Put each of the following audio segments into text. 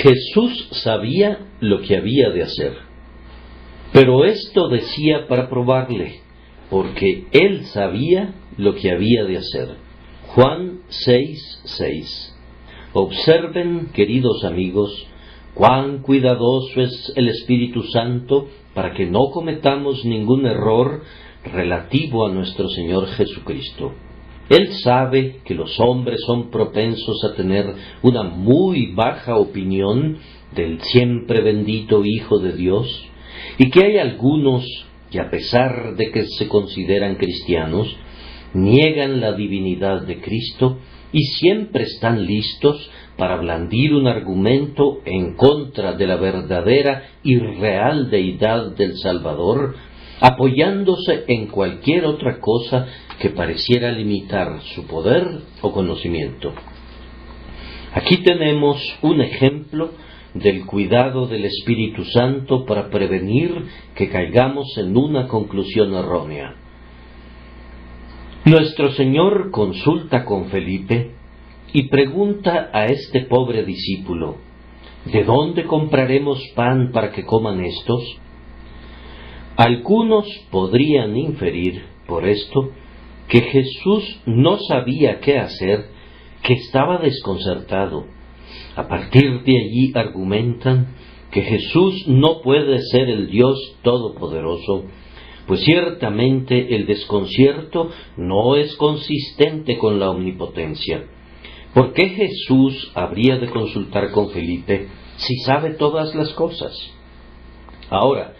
Jesús sabía lo que había de hacer, pero esto decía para probarle, porque él sabía lo que había de hacer. Juan 6:6. Observen, queridos amigos, cuán cuidadoso es el Espíritu Santo para que no cometamos ningún error relativo a nuestro Señor Jesucristo. Él sabe que los hombres son propensos a tener una muy baja opinión del siempre bendito Hijo de Dios, y que hay algunos que, a pesar de que se consideran cristianos, niegan la divinidad de Cristo y siempre están listos para blandir un argumento en contra de la verdadera y real deidad del Salvador, apoyándose en cualquier otra cosa que pareciera limitar su poder o conocimiento. Aquí tenemos un ejemplo del cuidado del Espíritu Santo para prevenir que caigamos en una conclusión errónea. Nuestro Señor consulta con Felipe y pregunta a este pobre discípulo: ¿de dónde compraremos pan para que coman estos? Algunos podrían inferir por esto que Jesús no sabía qué hacer, que estaba desconcertado. A partir de allí argumentan que Jesús no puede ser el Dios Todopoderoso, pues ciertamente el desconcierto no es consistente con la omnipotencia. ¿Por qué Jesús habría de consultar con Felipe si sabe todas las cosas? Ahora,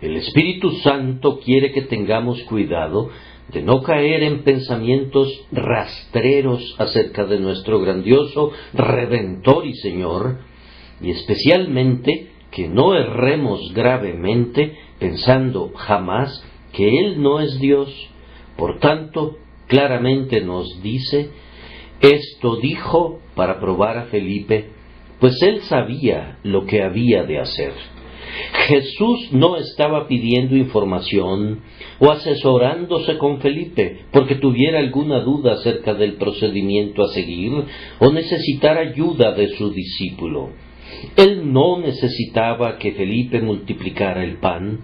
el Espíritu Santo quiere que tengamos cuidado de no caer en pensamientos rastreros acerca de nuestro grandioso Redentor y Señor, y especialmente que no erremos gravemente pensando jamás que Él no es Dios. Por tanto, claramente nos dice: esto dijo para probar a Felipe, pues él sabía lo que había de hacer. Jesús no estaba pidiendo información o asesorándose con Felipe porque tuviera alguna duda acerca del procedimiento a seguir o necesitara ayuda de su discípulo. Él no necesitaba que Felipe multiplicara el pan,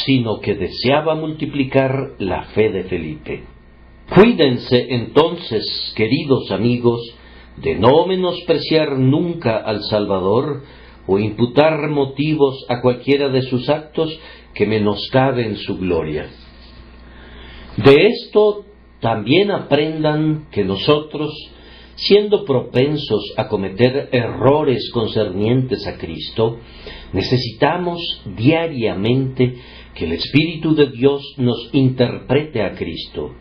sino que deseaba multiplicar la fe de Felipe. Cuídense entonces, queridos amigos, de no menospreciar nunca al Salvador o imputar motivos a cualquiera de sus actos que menoscaben su gloria. De esto también aprendan que nosotros, siendo propensos a cometer errores concernientes a Cristo, necesitamos diariamente que el Espíritu de Dios nos interprete a Cristo.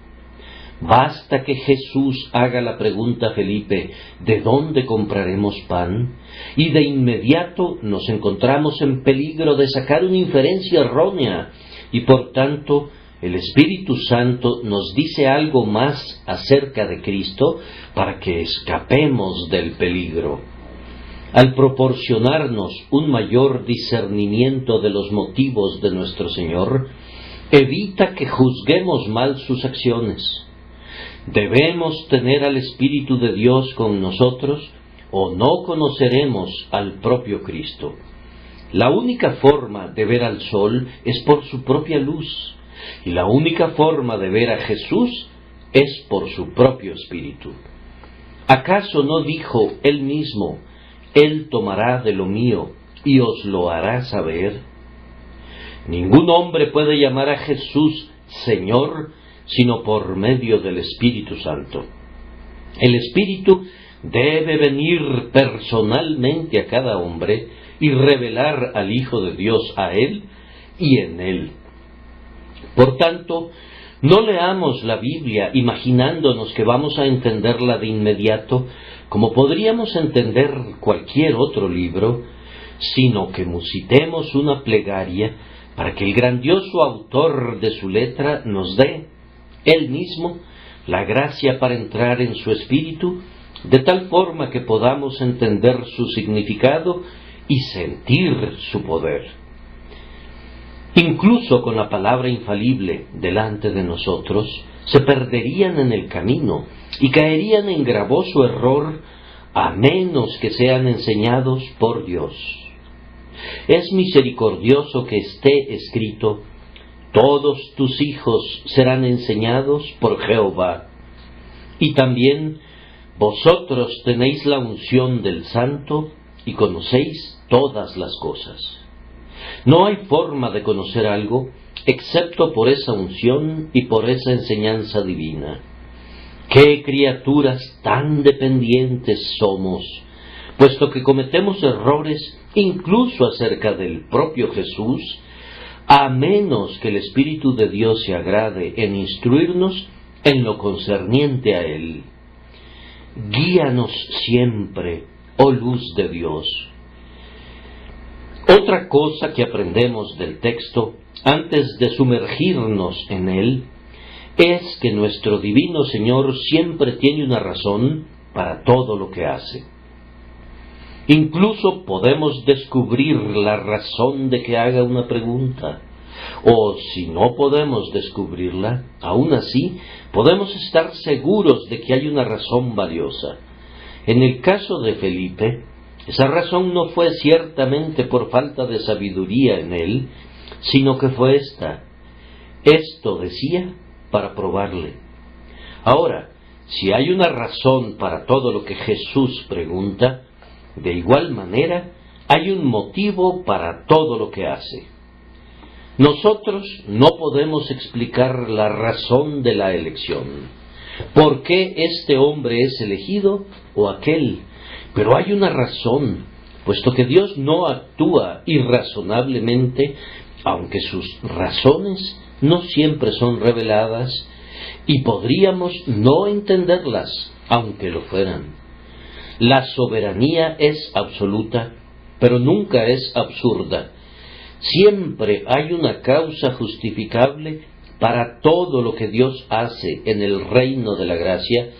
Basta que Jesús haga la pregunta a Felipe: ¿de dónde compraremos pan? Y de inmediato nos encontramos en peligro de sacar una inferencia errónea, y por tanto el Espíritu Santo nos dice algo más acerca de Cristo para que escapemos del peligro. Al proporcionarnos un mayor discernimiento de los motivos de nuestro Señor, evita que juzguemos mal sus acciones. Debemos tener al Espíritu de Dios con nosotros o no conoceremos al propio Cristo. La única forma de ver al sol es por su propia luz, y la única forma de ver a Jesús es por su propio Espíritu. ¿Acaso no dijo Él mismo: Él tomará de lo mío y os lo hará saber? Ningún hombre puede llamar a Jesús Señor sino por medio del Espíritu Santo. El Espíritu debe venir personalmente a cada hombre y revelar al Hijo de Dios a él y en él. Por tanto, no leamos la Biblia imaginándonos que vamos a entenderla de inmediato como podríamos entender cualquier otro libro, sino que musitemos una plegaria para que el grandioso autor de su letra nos dé Él mismo la gracia para entrar en su espíritu, de tal forma que podamos entender su significado y sentir su poder. Incluso con la palabra infalible delante de nosotros, se perderían en el camino y caerían en gravoso error a menos que sean enseñados por Dios. Es misericordioso que esté escrito: todos tus hijos serán enseñados por Jehová. Y también: vosotros tenéis la unción del Santo y conocéis todas las cosas. No hay forma de conocer algo excepto por esa unción y por esa enseñanza divina. ¡Qué criaturas tan dependientes somos! Puesto que cometemos errores incluso acerca del propio Jesús, a menos que el Espíritu de Dios se agrade en instruirnos en lo concerniente a Él. Guíanos siempre, oh luz de Dios. Otra cosa que aprendemos del texto, antes de sumergirnos en él, es que nuestro divino Señor siempre tiene una razón para todo lo que hace. Incluso podemos descubrir la razón de que haga una pregunta, o si no podemos descubrirla, aún así podemos estar seguros de que hay una razón valiosa. En el caso de Felipe, esa razón no fue ciertamente por falta de sabiduría en él, sino que fue esta: esto decía para probarle. Ahora, si hay una razón para todo lo que Jesús pregunta, de igual manera hay un motivo para todo lo que hace. Nosotros no podemos explicar la razón de la elección. ¿Por qué este hombre es elegido o aquel? Pero hay una razón, puesto que Dios no actúa irrazonablemente, aunque sus razones no siempre son reveladas, y podríamos no entenderlas, aunque lo fueran. La soberanía es absoluta, pero nunca es absurda. Siempre hay una causa justificable para todo lo que Dios hace en el reino de la gracia,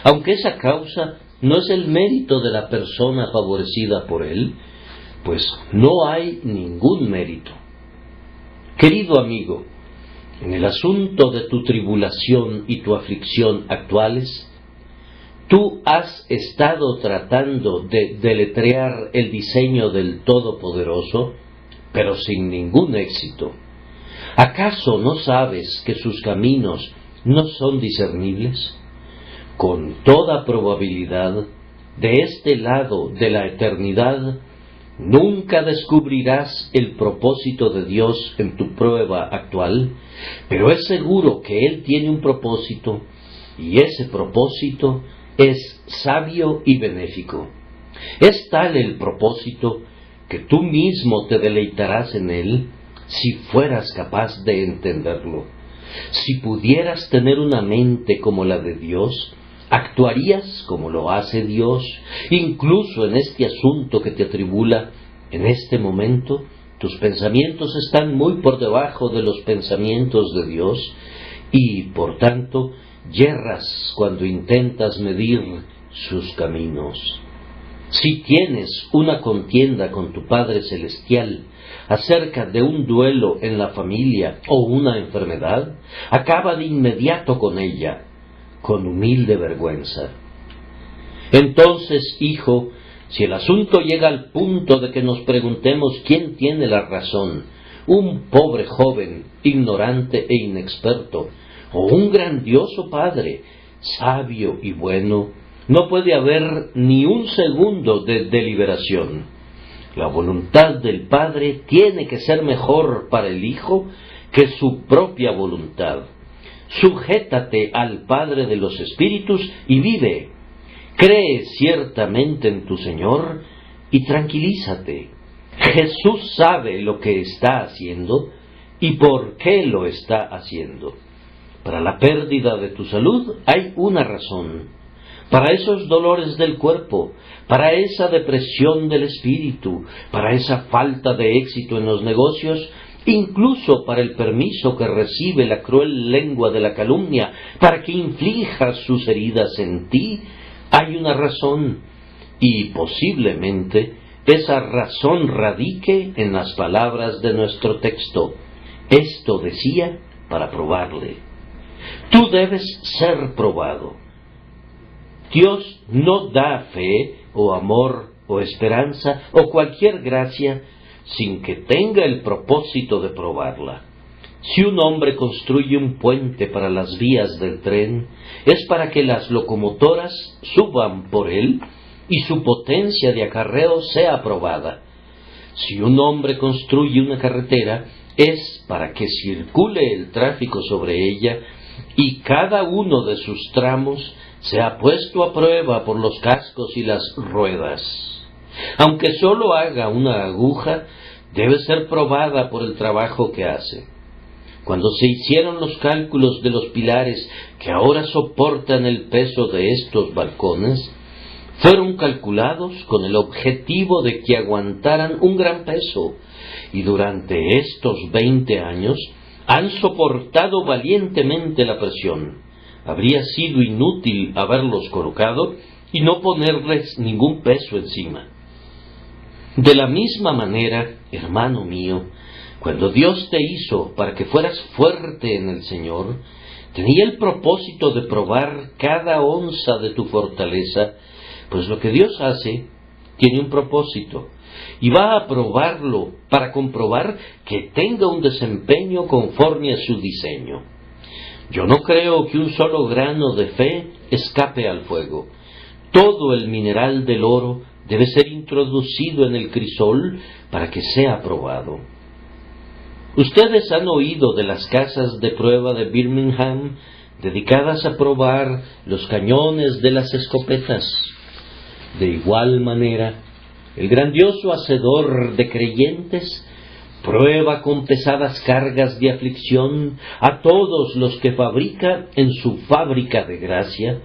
aunque esa causa no es el mérito de la persona favorecida por Él, pues no hay ningún mérito. Querido amigo, en el asunto de tu tribulación y tu aflicción actuales, tú has estado tratando de deletrear el diseño del Todopoderoso, pero sin ningún éxito. ¿Acaso no sabes que sus caminos no son discernibles? Con toda probabilidad, de este lado de la eternidad, nunca descubrirás el propósito de Dios en tu prueba actual, pero es seguro que Él tiene un propósito, y ese propósito es sabio y benéfico. Es tal el propósito que tú mismo te deleitarás en él si fueras capaz de entenderlo. Si pudieras tener una mente como la de Dios, actuarías como lo hace Dios, incluso en este asunto que te atribula. En este momento, tus pensamientos están muy por debajo de los pensamientos de Dios, y, por tanto, yerras cuando intentas medir sus caminos. Si tienes una contienda con tu Padre Celestial acerca de un duelo en la familia o una enfermedad, acaba de inmediato con ella, con humilde vergüenza. Entonces, hijo, si el asunto llega al punto de que nos preguntemos quién tiene la razón, un pobre joven, ignorante e inexperto, o un grandioso padre, sabio y bueno, no puede haber ni un segundo de deliberación. La voluntad del Padre tiene que ser mejor para el Hijo que su propia voluntad. Sujétate al Padre de los Espíritus y vive. Cree ciertamente en tu Señor y tranquilízate. Jesús sabe lo que está haciendo y por qué lo está haciendo. Para la pérdida de tu salud hay una razón. Para esos dolores del cuerpo, para esa depresión del espíritu, para esa falta de éxito en los negocios, incluso para el permiso que recibe la cruel lengua de la calumnia para que inflija sus heridas en ti, hay una razón, y posiblemente esa razón radique en las palabras de nuestro texto. Esto decía para probarle. Tú debes ser probado. Dios no da fe o amor, o esperanza, o cualquier gracia, sin que tenga el propósito de probarla. Si un hombre construye un puente para las vías del tren, es para que las locomotoras suban por él y su potencia de acarreo sea probada. Si un hombre construye una carretera, es para que circule el tráfico sobre ella y cada uno de sus tramos sea puesto a prueba por los cascos y las ruedas. Aunque solo haga una aguja, debe ser probada por el trabajo que hace. Cuando se hicieron los cálculos de los pilares que ahora soportan el peso de estos balcones, fueron calculados con el objetivo de que aguantaran un gran peso, y durante estos 20 años han soportado valientemente la presión. Habría sido inútil haberlos colocado y no ponerles ningún peso encima. De la misma manera, hermano mío, cuando Dios te hizo para que fueras fuerte en el Señor, tenía el propósito de probar cada onza de tu fortaleza, pues lo que Dios hace tiene un propósito, y va a probarlo para comprobar que tenga un desempeño conforme a su diseño. Yo no creo que un solo grano de fe escape al fuego. Todo el mineral del oro debe ser introducido en el crisol para que sea probado. Ustedes han oído de las casas de prueba de Birmingham, dedicadas a probar los cañones de las escopetas. De igual manera, el grandioso hacedor de creyentes prueba con pesadas cargas de aflicción a todos los que fabrica en su fábrica de gracia,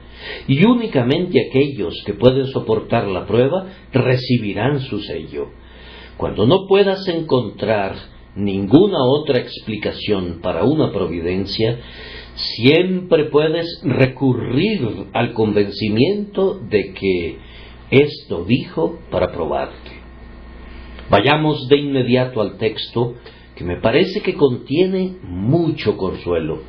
y únicamente aquellos que pueden soportar la prueba recibirán su sello. Cuando no puedas encontrar ninguna otra explicación para una providencia, siempre puedes recurrir al convencimiento de que esto dijo para probarte. Vayamos de inmediato al texto, que me parece que contiene mucho consuelo.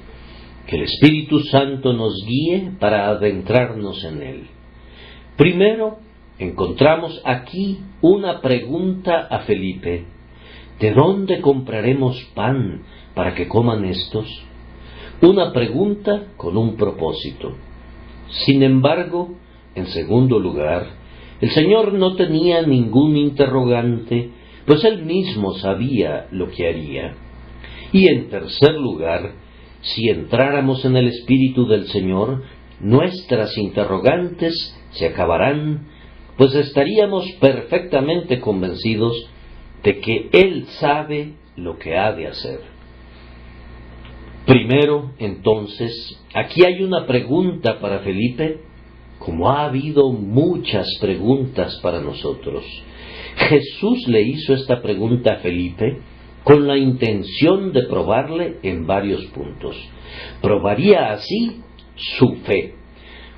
Que el Espíritu Santo nos guíe para adentrarnos en él. Primero, encontramos aquí una pregunta a Felipe. ¿De dónde compraremos pan para que coman estos? Una pregunta con un propósito. Sin embargo, en segundo lugar, el Señor no tenía ningún interrogante, pues Él mismo sabía lo que haría. Y en tercer lugar, si entráramos en el Espíritu del Señor, nuestras interrogantes se acabarán, pues estaríamos perfectamente convencidos de que Él sabe lo que ha de hacer. Primero, entonces, aquí hay una pregunta para Felipe, como ha habido muchas preguntas para nosotros. Jesús le hizo esta pregunta a Felipe con la intención de probarle en varios puntos. Probaría así su fe.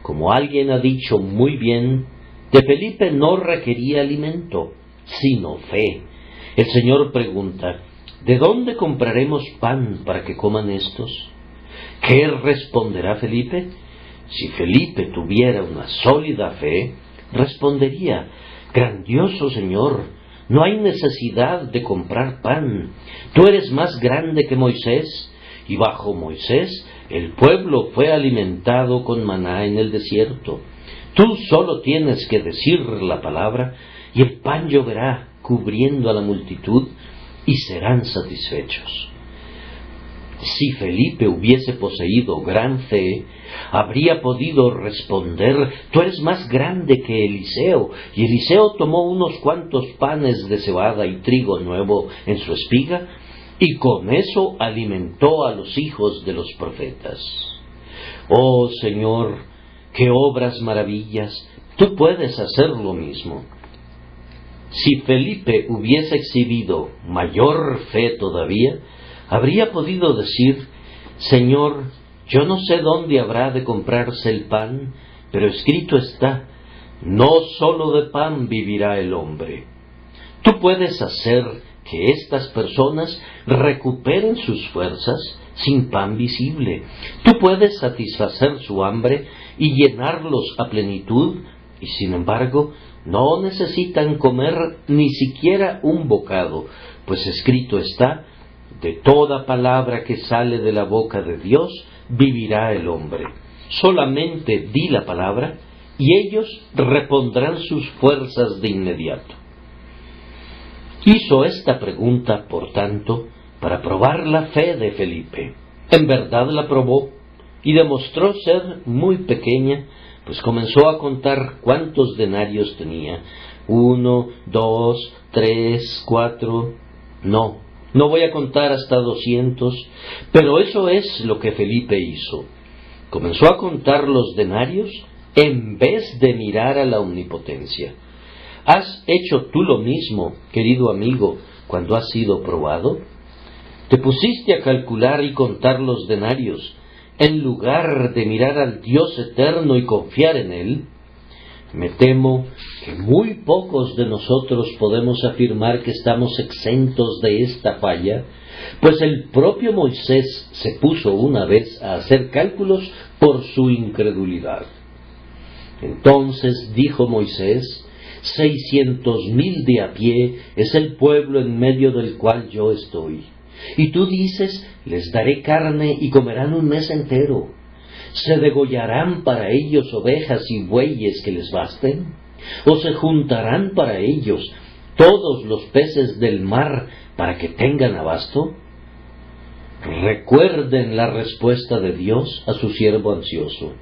Como alguien ha dicho muy bien, de Felipe no requería alimento, sino fe. El Señor pregunta, ¿de dónde compraremos pan para que coman estos? ¿Qué responderá Felipe? Si Felipe tuviera una sólida fe, respondería, grandioso Señor, no hay necesidad de comprar pan. Tú eres más grande que Moisés, y bajo Moisés el pueblo fue alimentado con maná en el desierto. Tú solo tienes que decir la palabra, y el pan lloverá, cubriendo a la multitud, y serán satisfechos. Si Felipe hubiese poseído gran fe, habría podido responder, tú eres más grande que Eliseo, y Eliseo tomó unos cuantos panes de cebada y trigo nuevo en su espiga, y con eso alimentó a los hijos de los profetas. Oh Señor, qué obras maravillas, tú puedes hacer lo mismo. Si Felipe hubiese exhibido mayor fe todavía, habría podido decir, Señor, yo no sé dónde habrá de comprarse el pan, pero escrito está, no solo de pan vivirá el hombre. Tú puedes hacer que estas personas recuperen sus fuerzas sin pan visible. Tú puedes satisfacer su hambre y llenarlos a plenitud y sin embargo no necesitan comer ni siquiera un bocado, pues escrito está: de toda palabra que sale de la boca de Dios vivirá el hombre. Solamente di la palabra y ellos repondrán sus fuerzas de inmediato. Hizo esta pregunta, por tanto, para probar la fe de Felipe. En verdad la probó y demostró ser muy pequeña, pues comenzó a contar cuántos denarios tenía. 1, 2, 3, 4... No voy a contar hasta 200, pero eso es lo que Felipe hizo. Comenzó a contar los denarios en vez de mirar a la omnipotencia. ¿Has hecho tú lo mismo, querido amigo, cuando has sido probado? ¿Te pusiste a calcular y contar los denarios en lugar de mirar al Dios eterno y confiar en Él? Me temo que muy pocos de nosotros podemos afirmar que estamos exentos de esta falla, pues el propio Moisés se puso una vez a hacer cálculos por su incredulidad. Entonces dijo Moisés: 600,000 de a pie es el pueblo en medio del cual yo estoy. Y tú dices: les daré carne y comerán un mes entero. ¿Se degollarán para ellos ovejas y bueyes que les basten? ¿O se juntarán para ellos todos los peces del mar para que tengan abasto? Recuerden la respuesta de Dios a su siervo ansioso.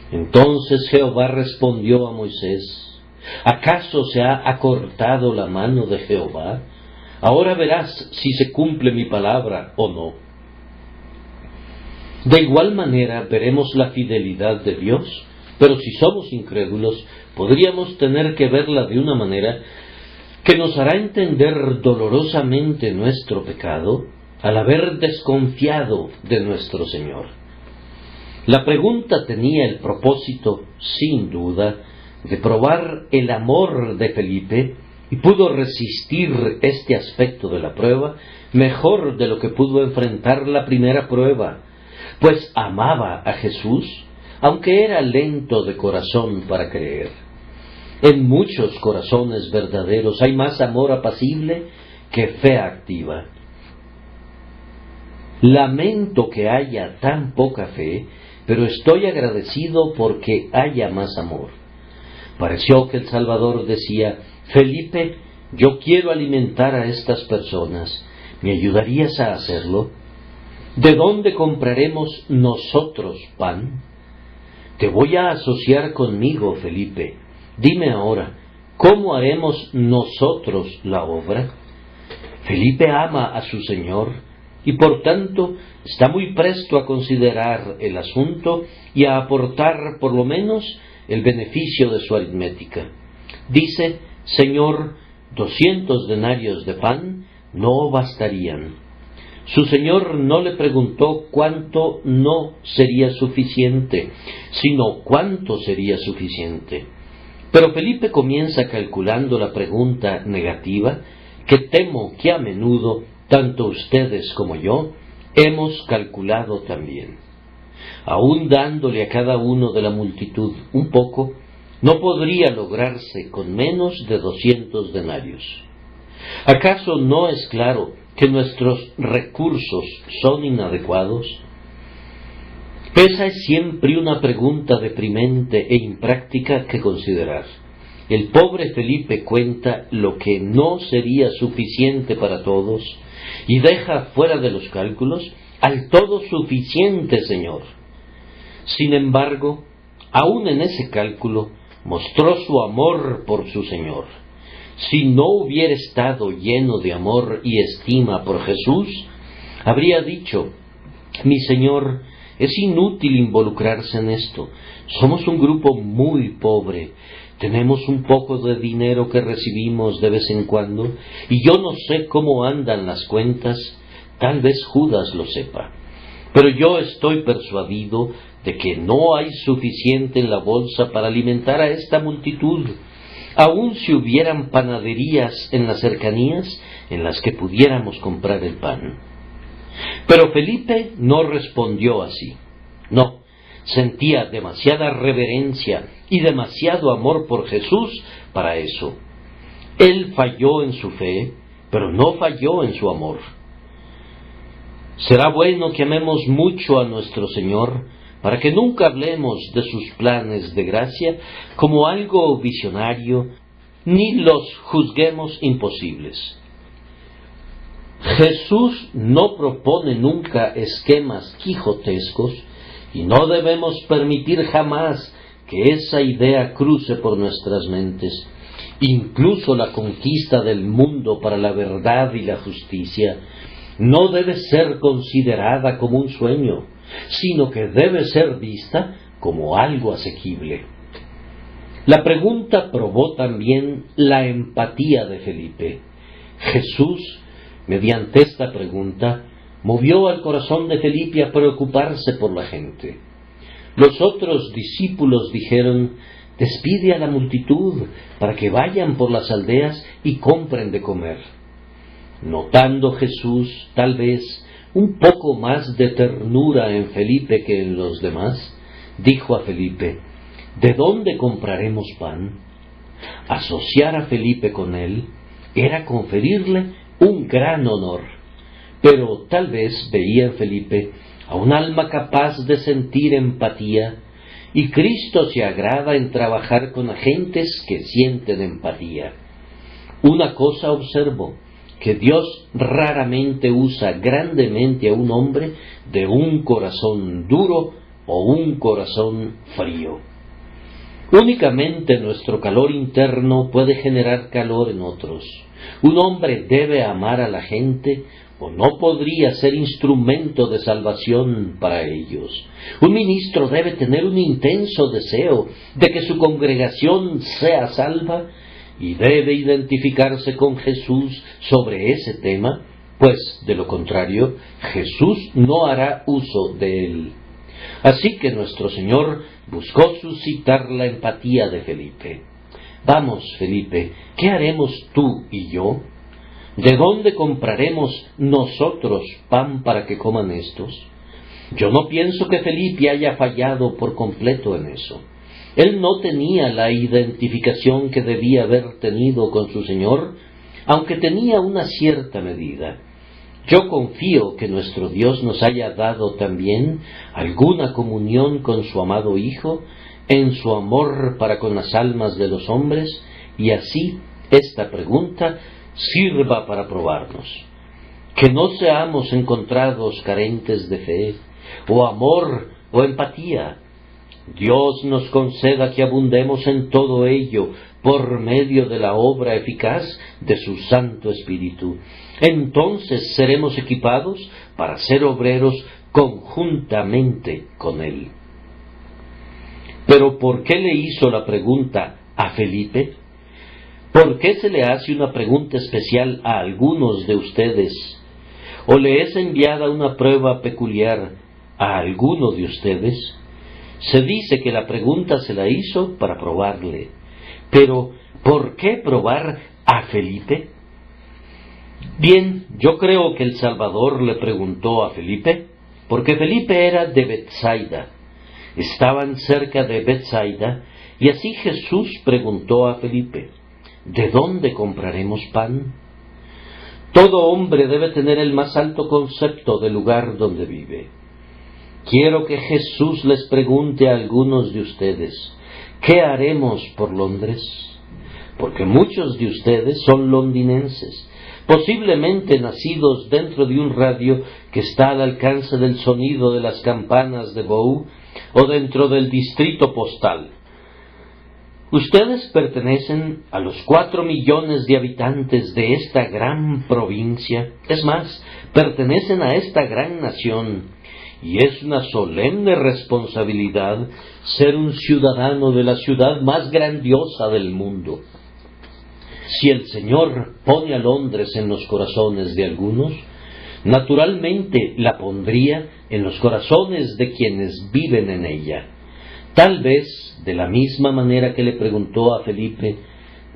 Entonces Jehová respondió a Moisés: ¿acaso se ha acortado la mano de Jehová? Ahora verás si se cumple mi palabra o no. De igual manera veremos la fidelidad de Dios, pero si somos incrédulos, podríamos tener que verla de una manera que nos hará entender dolorosamente nuestro pecado al haber desconfiado de nuestro Señor. La pregunta tenía el propósito, sin duda, de probar el amor de Felipe, y pudo resistir este aspecto de la prueba mejor de lo que pudo enfrentar la primera prueba, pues amaba a Jesús, aunque era lento de corazón para creer. En muchos corazones verdaderos hay más amor apacible que fe activa. Lamento que haya tan poca fe, pero estoy agradecido porque haya más amor. Pareció que el Salvador decía: Felipe, yo quiero alimentar a estas personas, ¿me ayudarías a hacerlo? ¿De dónde compraremos nosotros pan? Te voy a asociar conmigo, Felipe. Dime ahora, ¿cómo haremos nosotros la obra? Felipe ama a su Señor y por tanto está muy presto a considerar el asunto y a aportar por lo menos el beneficio de su aritmética. Dice: Señor, 200 denarios de pan no bastarían. Su Señor no le preguntó cuánto no sería suficiente, sino cuánto sería suficiente. Pero Felipe comienza calculando la pregunta negativa, que temo que a menudo, tanto ustedes como yo, hemos calculado también. Aún dándole a cada uno de la multitud un poco, no podría lograrse con menos de 200 denarios. ¿Acaso no es claro que nuestros recursos son inadecuados? Esa es siempre una pregunta deprimente e impráctica que considerar. El pobre Felipe cuenta lo que no sería suficiente para todos y deja fuera de los cálculos al todo suficiente Señor. Sin embargo, aún en ese cálculo mostró su amor por su Señor. Si no hubiera estado lleno de amor y estima por Jesús, habría dicho: mi Señor, es inútil involucrarse en esto. Somos un grupo muy pobre. Tenemos un poco de dinero que recibimos de vez en cuando, y yo no sé cómo andan las cuentas. Tal vez Judas lo sepa. Pero yo estoy persuadido de que no hay suficiente en la bolsa para alimentar a esta multitud, aun si hubieran panaderías en las cercanías en las que pudiéramos comprar el pan. Pero Felipe no respondió así. No, Sentía demasiada reverencia y demasiado amor por Jesús para eso. Él falló en su fe, pero no falló en su amor. Será bueno que amemos mucho a nuestro Señor, para que nunca hablemos de sus planes de gracia como algo visionario, ni los juzguemos imposibles. Jesús no propone nunca esquemas quijotescos, y no debemos permitir jamás que esa idea cruce por nuestras mentes. Incluso la conquista del mundo para la verdad y la justicia no debe ser considerada como un sueño, sino que debe ser vista como algo asequible. La pregunta probó también la empatía de Felipe. Jesús, mediante esta pregunta, movió al corazón de Felipe a preocuparse por la gente. Los otros discípulos dijeron: despide a la multitud para que vayan por las aldeas y compren de comer. Notando Jesús, tal vez, un poco más de ternura en Felipe que en los demás, dijo a Felipe: ¿de dónde compraremos pan? Asociar a Felipe con él era conferirle un gran honor, pero tal vez veía en Felipe a un alma capaz de sentir empatía, y Cristo se agrada en trabajar con agentes que sienten empatía. Una cosa observo, que Dios raramente usa grandemente a un hombre de un corazón duro o un corazón frío. Únicamente nuestro calor interno puede generar calor en otros. Un hombre debe amar a la gente o no podría ser instrumento de salvación para ellos. Un ministro debe tener un intenso deseo de que su congregación sea salva y debe identificarse con Jesús sobre ese tema, pues de lo contrario Jesús no hará uso de él. Así que nuestro Señor buscó suscitar la empatía de Felipe. Vamos, Felipe, ¿qué haremos tú y yo? ¿De dónde compraremos nosotros pan para que coman estos? Yo no pienso que Felipe haya fallado por completo en eso. Él no tenía la identificación que debía haber tenido con su Señor, aunque tenía una cierta medida. Yo confío que nuestro Dios nos haya dado también alguna comunión con su amado Hijo, en su amor para con las almas de los hombres, y así esta pregunta sirva para probarnos. Que no seamos encontrados carentes de fe, o amor, o empatía. Dios nos conceda que abundemos en todo ello por medio de la obra eficaz de su Santo Espíritu. Entonces seremos equipados para ser obreros conjuntamente con Él. Pero ¿por qué le hizo la pregunta a Felipe? ¿Por qué se le hace una pregunta especial a algunos de ustedes? ¿O le es enviada una prueba peculiar a alguno de ustedes? Se dice que la pregunta se la hizo para probarle. Pero, ¿por qué probar a Felipe? Bien, yo creo que el Salvador le preguntó a Felipe, porque Felipe era de Betsaida. Estaban cerca de Betsaida, y así Jesús preguntó a Felipe: ¿de dónde compraremos pan? Todo hombre debe tener el más alto concepto del lugar donde vive. Quiero que Jesús les pregunte a algunos de ustedes: ¿qué haremos por Londres? Porque muchos de ustedes son londinenses, posiblemente nacidos dentro de un radio que está al alcance del sonido de las campanas de Bow, o dentro del distrito postal. Ustedes pertenecen a los 4 millones de habitantes de esta gran provincia, es más, pertenecen a esta gran nación, y es una solemne responsabilidad ser un ciudadano de la ciudad más grandiosa del mundo. Si el Señor pone a Londres en los corazones de algunos, naturalmente la pondría en los corazones de quienes viven en ella. Tal vez de la misma manera que le preguntó a Felipe: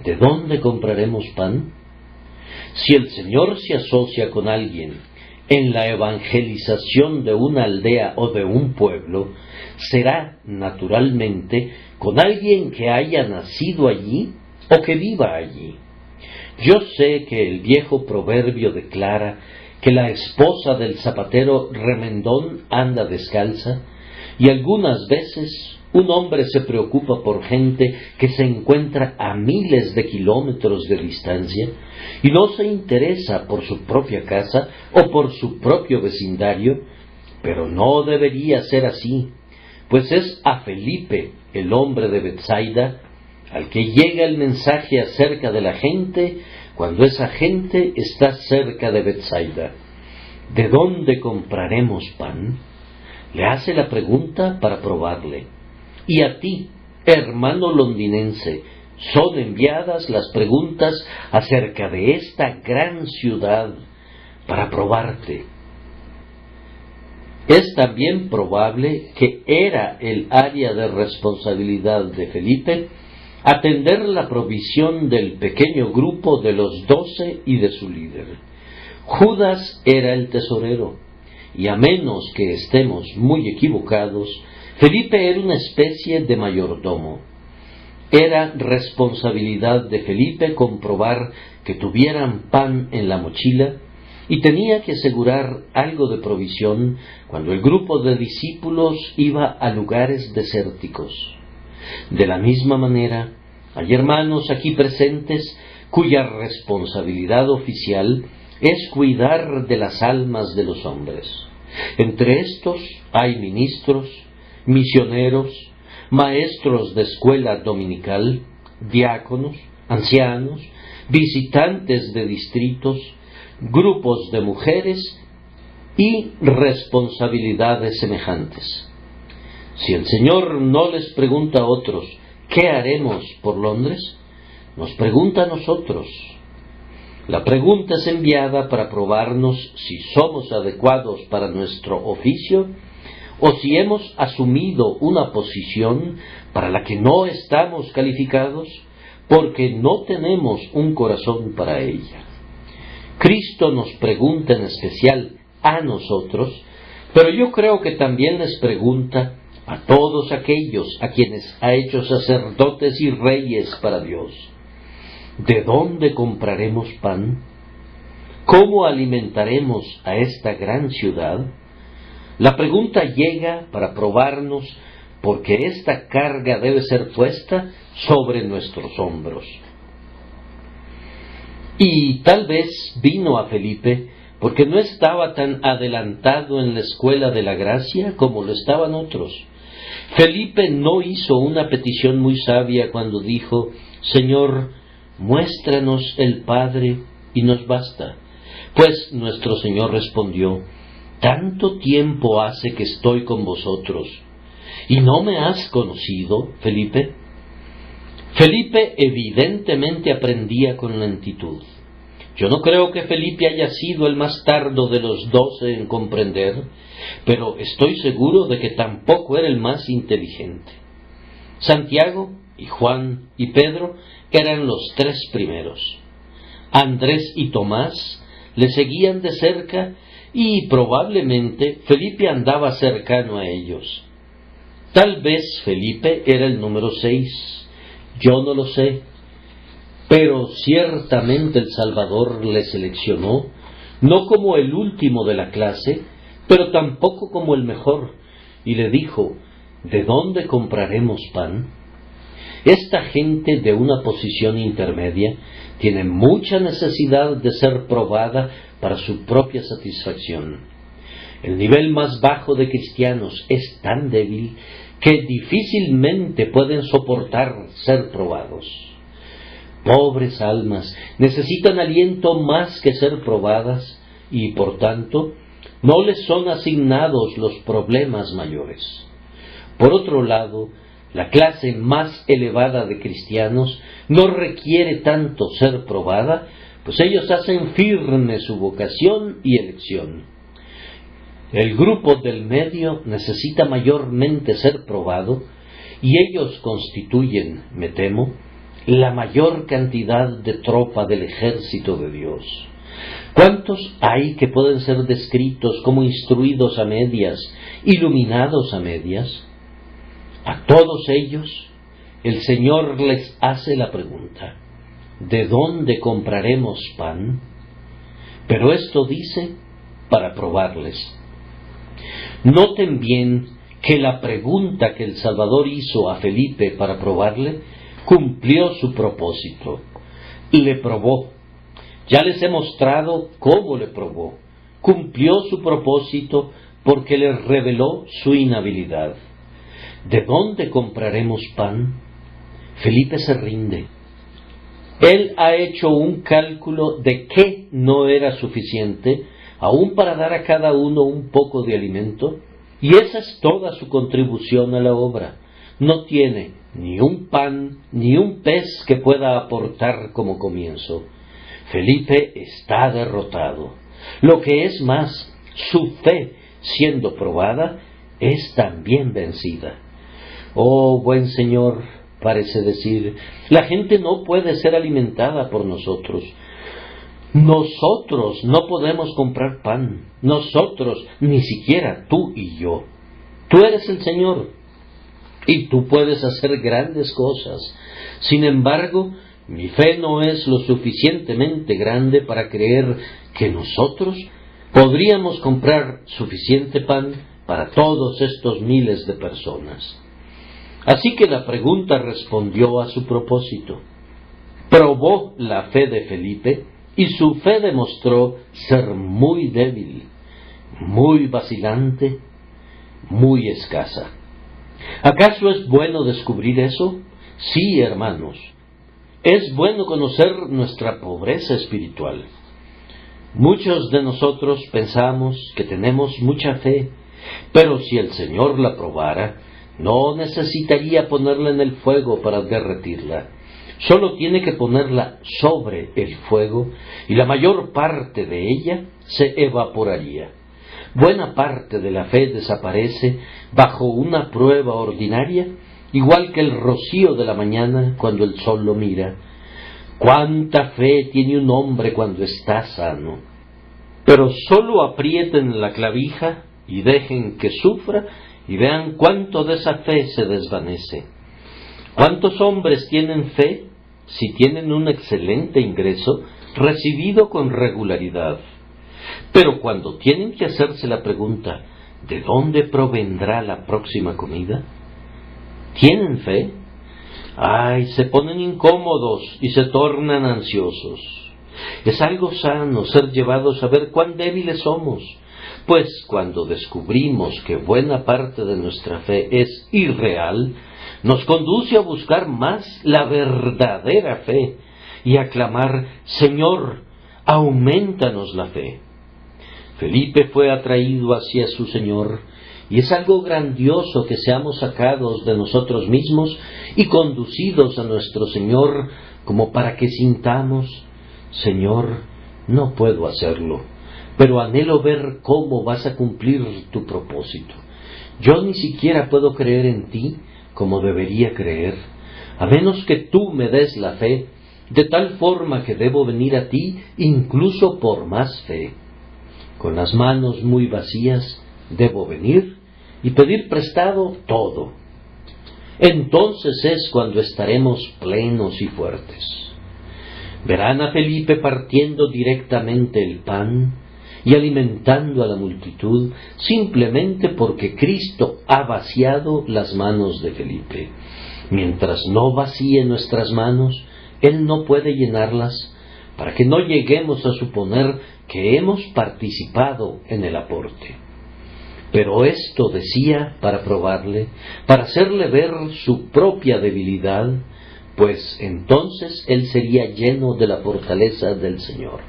¿de dónde compraremos pan? Si el Señor se asocia con alguien en la evangelización de una aldea o de un pueblo será, naturalmente, con alguien que haya nacido allí o que viva allí. Yo sé que el viejo proverbio declara que la esposa del zapatero remendón anda descalza, y algunas veces un hombre se preocupa por gente que se encuentra a miles de kilómetros de distancia y no se interesa por su propia casa o por su propio vecindario, pero no debería ser así, pues es a Felipe, el hombre de Betsaida, al que llega el mensaje acerca de la gente cuando esa gente está cerca de Betsaida. ¿De dónde compraremos pan? Le hace la pregunta para probarle. Y a ti, hermano londinense, son enviadas las preguntas acerca de esta gran ciudad para probarte. Es también probable que era el área de responsabilidad de Felipe atender la provisión del pequeño grupo de los 12 y de su líder. Judas era el tesorero, y a menos que estemos muy equivocados, Felipe era una especie de mayordomo. Era responsabilidad de Felipe comprobar que tuvieran pan en la mochila y tenía que asegurar algo de provisión cuando el grupo de discípulos iba a lugares desérticos. De la misma manera, hay hermanos aquí presentes cuya responsabilidad oficial es cuidar de las almas de los hombres. Entre estos hay ministros, misioneros, maestros de escuela dominical, diáconos, ancianos, visitantes de distritos, grupos de mujeres y responsabilidades semejantes. Si el Señor no les pregunta a otros, ¿qué haremos por Londres?, nos pregunta a nosotros. La pregunta es enviada para probarnos si somos adecuados para nuestro oficio o si hemos asumido una posición para la que no estamos calificados porque no tenemos un corazón para ella. Cristo nos pregunta en especial a nosotros, pero yo creo que también les pregunta a todos aquellos a quienes ha hecho sacerdotes y reyes para Dios. ¿De dónde compraremos pan? ¿Cómo alimentaremos a esta gran ciudad? La pregunta llega para probarnos porque esta carga debe ser puesta sobre nuestros hombros. Y tal vez vino a Felipe porque no estaba tan adelantado en la escuela de la gracia como lo estaban otros. Felipe no hizo una petición muy sabia cuando dijo, Señor, muéstranos el Padre y nos basta. Pues nuestro Señor respondió, tanto tiempo hace que estoy con vosotros, ¿y no me has conocido, Felipe? Felipe evidentemente aprendía con lentitud. Yo no creo que Felipe haya sido el más tardo de los 12 en comprender, pero estoy seguro de que tampoco era el más inteligente. Santiago y Juan y Pedro eran los 3 primeros. Andrés y Tomás le seguían de cerca y probablemente Felipe andaba cercano a ellos. Tal vez Felipe era el número 6, yo no lo sé, pero ciertamente el Salvador le seleccionó, no como el último de la clase, pero tampoco como el mejor, y le dijo, ¿de dónde compraremos pan? Esta gente de una posición intermedia tiene mucha necesidad de ser probada para su propia satisfacción. El nivel más bajo de cristianos es tan débil que difícilmente pueden soportar ser probados. Pobres almas, necesitan aliento más que ser probadas y, por tanto, no les son asignados los problemas mayores. Por otro lado, la clase más elevada de cristianos no requiere tanto ser probada, pues ellos hacen firme su vocación y elección. El grupo del medio necesita mayormente ser probado, y ellos constituyen, me temo, la mayor cantidad de tropa del ejército de Dios. ¿Cuántos hay que pueden ser descritos como instruidos a medias, iluminados a medias? A todos ellos, el Señor les hace la pregunta: ¿de dónde compraremos pan? Pero esto dice para probarles. Noten bien que la pregunta que el Salvador hizo a Felipe para probarle cumplió su propósito. Le probó. Ya les he mostrado cómo le probó. Cumplió su propósito porque les reveló su inhabilidad. ¿De dónde compraremos pan? Felipe se rinde. Él ha hecho un cálculo de que no era suficiente, aún para dar a cada uno un poco de alimento, y esa es toda su contribución a la obra. No tiene ni un pan ni un pez que pueda aportar como comienzo. Felipe está derrotado. Lo que es más, su fe, siendo probada, es también vencida. Oh, buen Señor, parece decir, la gente no puede ser alimentada por nosotros. Nosotros no podemos comprar pan. Nosotros, ni siquiera tú y yo. Tú eres el Señor y tú puedes hacer grandes cosas. Sin embargo, mi fe no es lo suficientemente grande para creer que nosotros podríamos comprar suficiente pan para todos estos miles de personas. Así que la pregunta respondió a su propósito. Probó la fe de Felipe y su fe demostró ser muy débil, muy vacilante, muy escasa. ¿Acaso es bueno descubrir eso? Sí, hermanos. Es bueno conocer nuestra pobreza espiritual. Muchos de nosotros pensamos que tenemos mucha fe, pero si el Señor la probara, no necesitaría ponerla en el fuego para derretirla. Solo tiene que ponerla sobre el fuego y la mayor parte de ella se evaporaría. Buena parte de la fe desaparece bajo una prueba ordinaria, igual que el rocío de la mañana cuando el sol lo mira. ¿Cuánta fe tiene un hombre cuando está sano? Pero solo aprieten la clavija y dejen que sufra y vean cuánto de esa fe se desvanece. ¿Cuántos hombres tienen fe si tienen un excelente ingreso recibido con regularidad? Pero cuando tienen que hacerse la pregunta, ¿de dónde provendrá la próxima comida? ¿Tienen fe? ¡Ay! Se ponen incómodos y se tornan ansiosos. Es algo sano ser llevados a ver cuán débiles somos, pues cuando descubrimos que buena parte de nuestra fe es irreal, nos conduce a buscar más la verdadera fe y a clamar: Señor, aumentanos la fe. Felipe fue atraído hacia su Señor, y es algo grandioso que seamos sacados de nosotros mismos y conducidos a nuestro Señor, como para que sintamos: Señor, no puedo hacerlo, pero anhelo ver cómo vas a cumplir tu propósito. Yo ni siquiera puedo creer en ti como debería creer, a menos que tú me des la fe, de tal forma que debo venir a ti incluso por más fe. Con las manos muy vacías debo venir y pedir prestado todo. Entonces es cuando estaremos plenos y fuertes. Verán a Felipe partiendo directamente el pan y alimentando a la multitud simplemente porque Cristo ha vaciado las manos de Felipe. Mientras no vacíe nuestras manos, Él no puede llenarlas, para que no lleguemos a suponer que hemos participado en el aporte. Pero esto decía para probarle, para hacerle ver su propia debilidad, pues entonces él sería lleno de la fortaleza del Señor.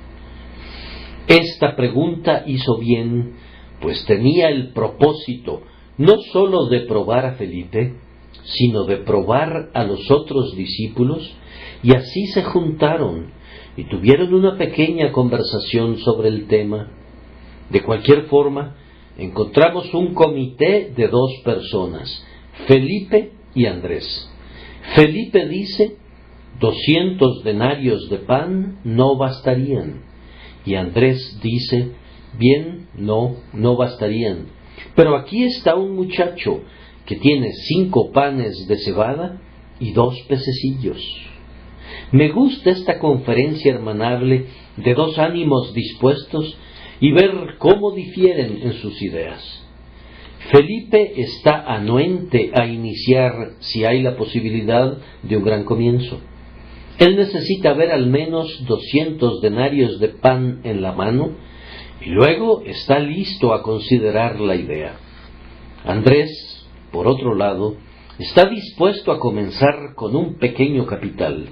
Esta pregunta hizo bien, pues tenía el propósito no sólo de probar a Felipe, sino de probar a los otros discípulos, y así se juntaron y tuvieron una pequeña conversación sobre el tema. De cualquier forma, encontramos un comité de dos personas, Felipe y Andrés. Felipe dice: 200 denarios de pan no bastarían. Y Andrés dice, bien, no bastarían. Pero aquí está un muchacho que tiene 5 panes de cebada y 2 pececillos. Me gusta esta conferencia hermanable de 2 ánimos dispuestos y ver cómo difieren en sus ideas. Felipe está anuente a iniciar, si hay la posibilidad, de un gran comienzo. Él necesita ver al menos 200 denarios de pan en la mano y luego está listo a considerar la idea. Andrés, por otro lado, está dispuesto a comenzar con un pequeño capital.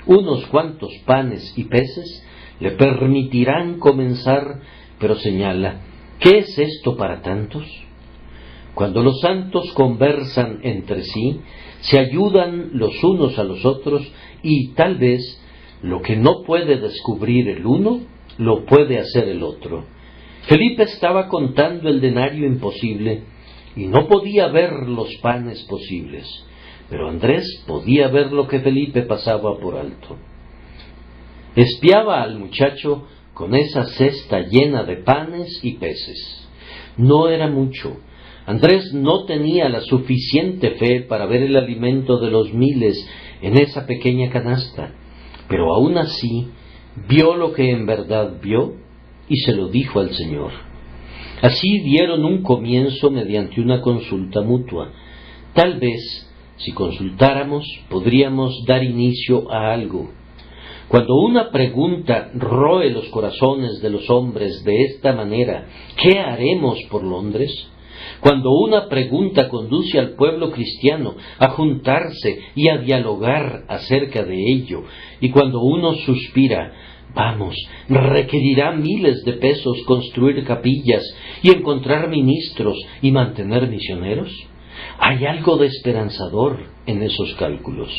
Unos cuantos panes y peces le permitirán comenzar, pero señala, ¿qué es esto para tantos? Cuando los santos conversan entre sí, se ayudan los unos a los otros y tal vez lo que no puede descubrir el uno, lo puede hacer el otro. Felipe estaba contando el denario imposible y no podía ver los panes posibles, pero Andrés podía ver lo que Felipe pasaba por alto. Espiaba al muchacho con esa cesta llena de panes y peces. No era mucho. Andrés no tenía la suficiente fe para ver el alimento de los miles en esa pequeña canasta, pero aún así vio lo que en verdad vio y se lo dijo al Señor. Así dieron un comienzo mediante una consulta mutua. Tal vez, si consultáramos, podríamos dar inicio a algo. Cuando una pregunta roe los corazones de los hombres de esta manera, ¿qué haremos por Londres? Cuando una pregunta conduce al pueblo cristiano a juntarse y a dialogar acerca de ello, y cuando uno suspira, vamos, requerirá miles de pesos construir capillas y encontrar ministros y mantener misioneros, hay algo de esperanzador en esos cálculos.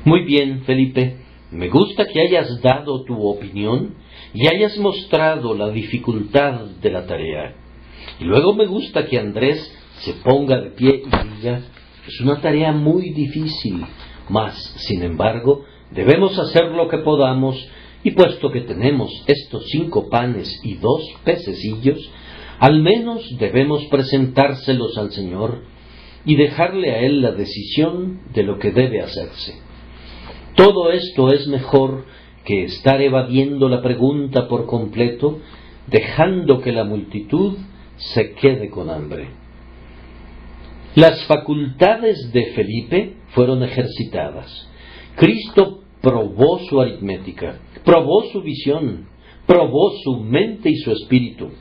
Muy bien, Felipe, me gusta que hayas dado tu opinión y hayas mostrado la dificultad de la tarea. Y luego me gusta que Andrés se ponga de pie y diga, es una tarea muy difícil, mas, sin embargo, debemos hacer lo que podamos, y puesto que tenemos estos 5 panes y 2 pececillos, al menos debemos presentárselos al Señor y dejarle a Él la decisión de lo que debe hacerse. Todo esto es mejor que estar evadiendo la pregunta por completo, dejando que la multitud se quede con hambre. Las facultades de Felipe fueron ejercitadas. Cristo probó su aritmética, probó su visión, probó su mente y su espíritu.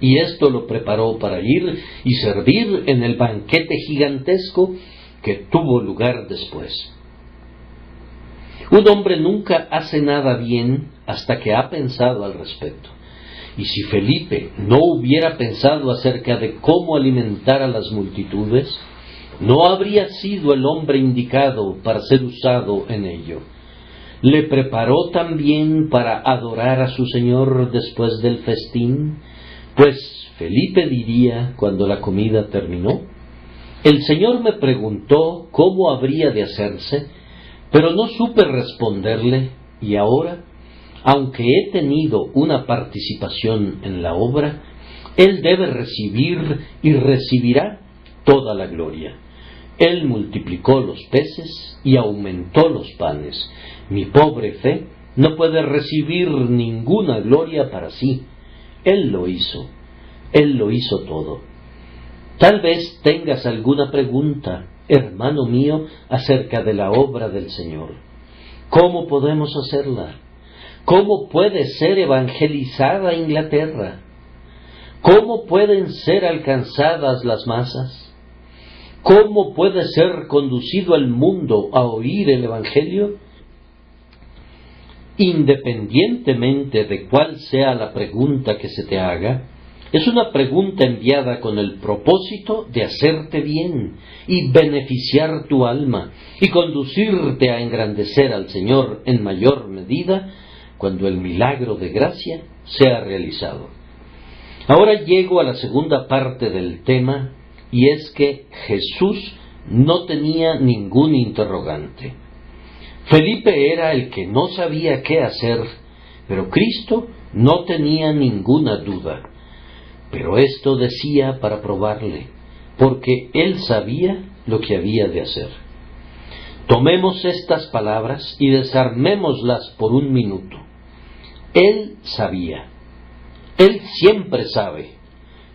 Y esto lo preparó para ir y servir en el banquete gigantesco que tuvo lugar después. Un hombre nunca hace nada bien hasta que ha pensado al respecto. Y si Felipe no hubiera pensado acerca de cómo alimentar a las multitudes, no habría sido el hombre indicado para ser usado en ello. ¿Le preparó también para adorar a su Señor después del festín? Pues Felipe diría cuando la comida terminó, el Señor me preguntó cómo habría de hacerse, pero no supe responderle, y ahora, aunque he tenido una participación en la obra, Él debe recibir y recibirá toda la gloria. Él multiplicó los peces y aumentó los panes. Mi pobre fe no puede recibir ninguna gloria para sí. Él lo hizo todo. Tal vez tengas alguna pregunta, hermano mío, acerca de la obra del Señor. ¿Cómo podemos hacerla? ¿Cómo puede ser evangelizada Inglaterra? ¿Cómo pueden ser alcanzadas las masas? ¿Cómo puede ser conducido al mundo a oír el Evangelio? Independientemente de cuál sea la pregunta que se te haga, es una pregunta enviada con el propósito de hacerte bien y beneficiar tu alma y conducirte a engrandecer al Señor en mayor medida cuando el milagro de gracia sea realizado. Ahora llego a la segunda parte del tema, y es que Jesús no tenía ningún interrogante. Felipe era el que no sabía qué hacer, pero Cristo No tenía ninguna duda, pero esto decía para probarle, porque él sabía lo que había de hacer. Tomemos estas palabras y desarmémoslas por un minuto. Él sabía. Él siempre sabe.